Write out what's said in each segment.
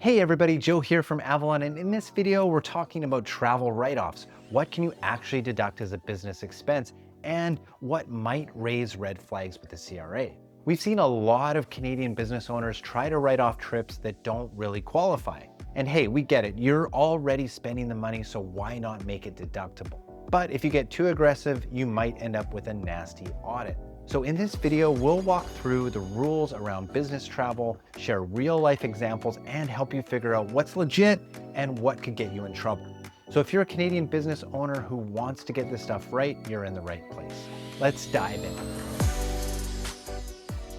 Hey everybody, Joe here from Avalon, and in this video we're talking about travel write-offs. What can you actually deduct as a business expense and what might raise red flags with the CRA? We've seen a lot of Canadian business owners try to write off trips that don't really qualify. And hey, we get it, you're already spending the money, so why not make it deductible? But if you get too aggressive, you might end up with a nasty audit. So in this video, we'll walk through the rules around business travel, share real life examples, and help you figure out what's legit and what could get you in trouble. So if you're a Canadian business owner who wants to get this stuff right, you're in the right place. Let's dive in.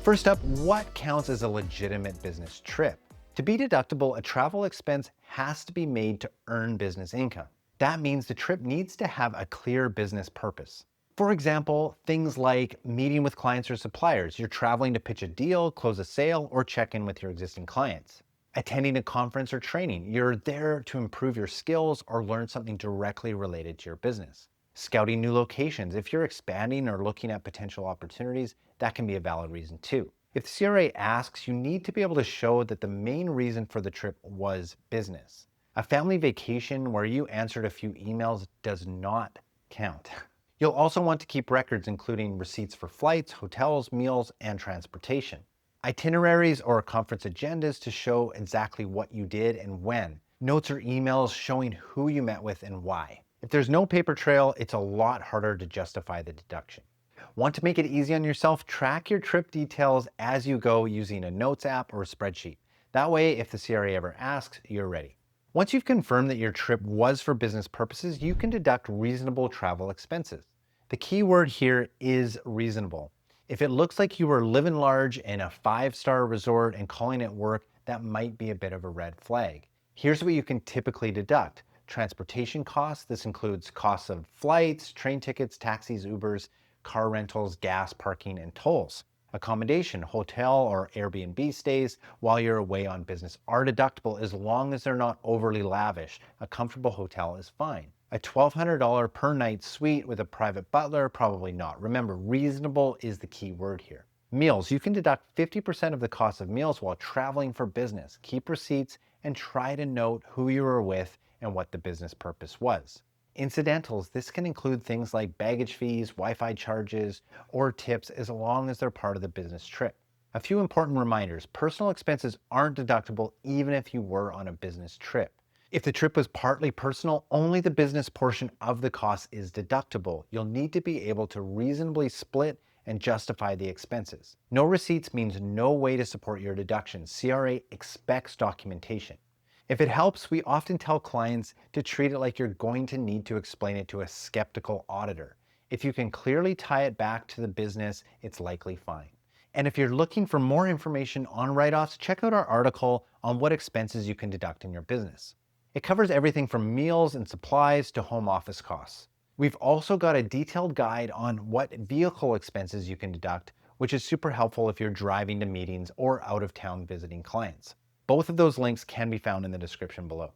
First up, what counts as a legitimate business trip? To be deductible, a travel expense has to be made to earn business income. That means the trip needs to have a clear business purpose. For example, things like meeting with clients or suppliers. You're traveling to pitch a deal, close a sale, or check in with your existing clients. Attending a conference or training. You're there to improve your skills or learn something directly related to your business. Scouting new locations. If you're expanding or looking at potential opportunities, that can be a valid reason too. If the CRA asks, you need to be able to show that the main reason for the trip was business. A family vacation where you answered a few emails does not count. You'll also want to keep records including receipts for flights, hotels, meals, and transportation. Itineraries or conference agendas to show exactly what you did and when. Notes or emails showing who you met with and why. If there's no paper trail, it's a lot harder to justify the deduction. Want to make it easy on yourself? Track your trip details as you go using a notes app or a spreadsheet. That way, if the CRA ever asks, you're ready. Once you've confirmed that your trip was for business purposes, you can deduct reasonable travel expenses. The key word here is reasonable. If it looks like you were living large in a 5-star resort and calling it work, that might be a bit of a red flag. Here's what you can typically deduct. Transportation costs. This includes costs of flights, train tickets, taxis, Ubers, car rentals, gas, parking, and tolls. Accommodation, hotel or Airbnb stays while you're away on business are deductible as long as they're not overly lavish. A comfortable hotel is fine. A $1,200 per night suite with a private butler, probably not. Remember, reasonable is the key word here. Meals, you can deduct 50% of the cost of meals while traveling for business. Keep receipts and try to note who you were with and what the business purpose was. Incidentals, this can include things like baggage fees, Wi-Fi charges, or tips as long as they're part of the business trip. A few important reminders. Personal expenses aren't deductible even if you were on a business trip. If the trip was partly personal, only the business portion of the cost is deductible. You'll need to be able to reasonably split and justify the expenses. No receipts means no way to support your deductions. CRA expects documentation. If it helps, we often tell clients to treat it like you're going to need to explain it to a skeptical auditor. If you can clearly tie it back to the business, it's likely fine. And if you're looking for more information on write-offs, check out our article on what expenses you can deduct in your business. It covers everything from meals and supplies to home office costs. We've also got a detailed guide on what vehicle expenses you can deduct, which is super helpful if you're driving to meetings or out of town visiting clients. Both of those links can be found in the description below.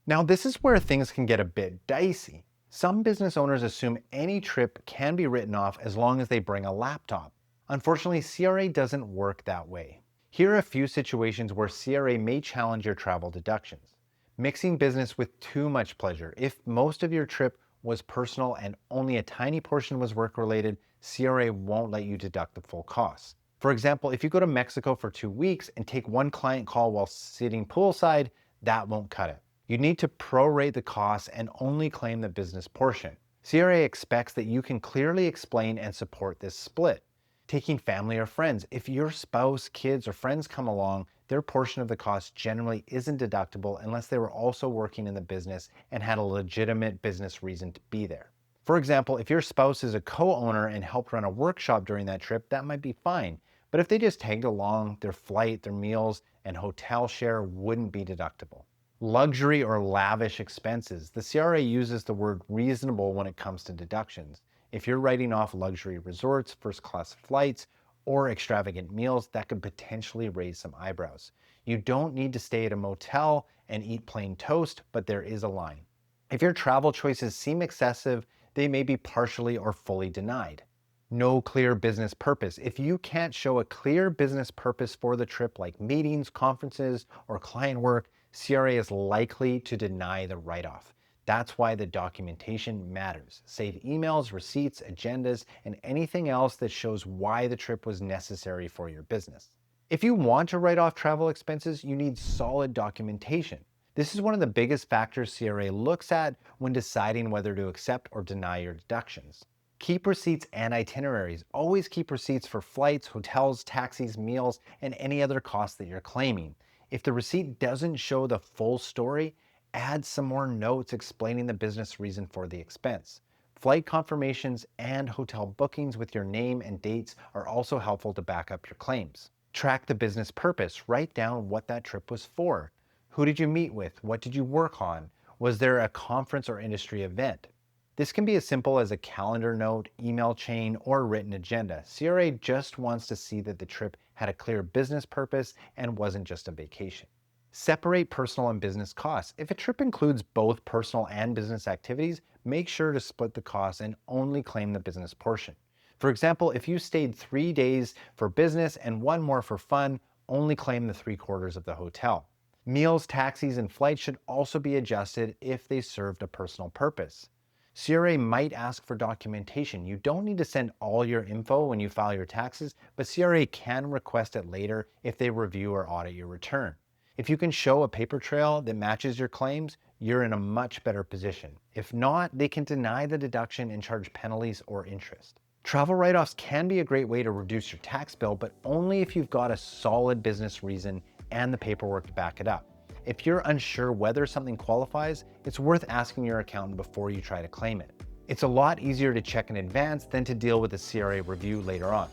Now, this is where things can get a bit dicey. Some business owners assume any trip can be written off as long as they bring a laptop. Unfortunately, CRA doesn't work that way. Here are a few situations where CRA may challenge your travel deductions. Mixing business with too much pleasure. If most of your trip was personal and only a tiny portion was work-related, CRA won't let you deduct the full costs. For example, if you go to Mexico for 2 weeks and take one client call while sitting poolside, that won't cut it. You need to prorate the costs and only claim the business portion. CRA expects that you can clearly explain and support this split. Taking family or friends. If your spouse, kids, or friends come along, their portion of the cost generally isn't deductible unless they were also working in the business and had a legitimate business reason to be there. For example, if your spouse is a co-owner and helped run a workshop during that trip, that might be fine. But if they just tagged along, their flight, their meals, and hotel share wouldn't be deductible. Luxury or lavish expenses. The CRA uses the word reasonable when it comes to deductions. If you're writing off luxury resorts, first-class flights, or extravagant meals, that could potentially raise some eyebrows. You don't need to stay at a motel and eat plain toast, but there is a line. If your travel choices seem excessive, they may be partially or fully denied. No clear business purpose. If you can't show a clear business purpose for the trip, like meetings, conferences, or client work, CRA is likely to deny the write-off. That's why the documentation matters. Save emails, receipts, agendas, and anything else that shows why the trip was necessary for your business. If you want to write off travel expenses, you need solid documentation. This is one of the biggest factors CRA looks at when deciding whether to accept or deny your deductions. Keep receipts and itineraries. Always keep receipts for flights, hotels, taxis, meals, and any other costs that you're claiming. If the receipt doesn't show the full story, add some more notes explaining the business reason for the expense. Flight confirmations and hotel bookings with your name and dates are also helpful to back up your claims. Track the business purpose. Write down what that trip was for. Who did you meet with? What did you work on? Was there a conference or industry event? This can be as simple as a calendar note, email chain, or written agenda. CRA just wants to see that the trip had a clear business purpose and wasn't just a vacation. Separate personal and business costs. If a trip includes both personal and business activities, make sure to split the costs and only claim the business portion. For example, if you stayed 3 days for business and 1 more for fun, only claim the 3/4 of the hotel. Meals, taxis, and flights should also be adjusted if they served a personal purpose. CRA might ask for documentation. You don't need to send all your info when you file your taxes, but CRA can request it later if they review or audit your return. If you can show a paper trail that matches your claims, you're in a much better position. If not, they can deny the deduction and charge penalties or interest. Travel write-offs can be a great way to reduce your tax bill, but only if you've got a solid business reason and the paperwork to back it up. If you're unsure whether something qualifies, it's worth asking your accountant before you try to claim it. It's a lot easier to check in advance than to deal with a CRA review later on.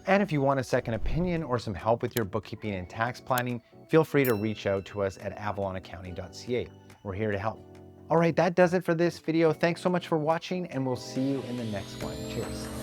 And if you want a second opinion or some help with your bookkeeping and tax planning, feel free to reach out to us at avalonaccounting.ca. We're here to help. All right, that does it for this video. Thanks so much for watching, and we'll see you in the next one. Cheers.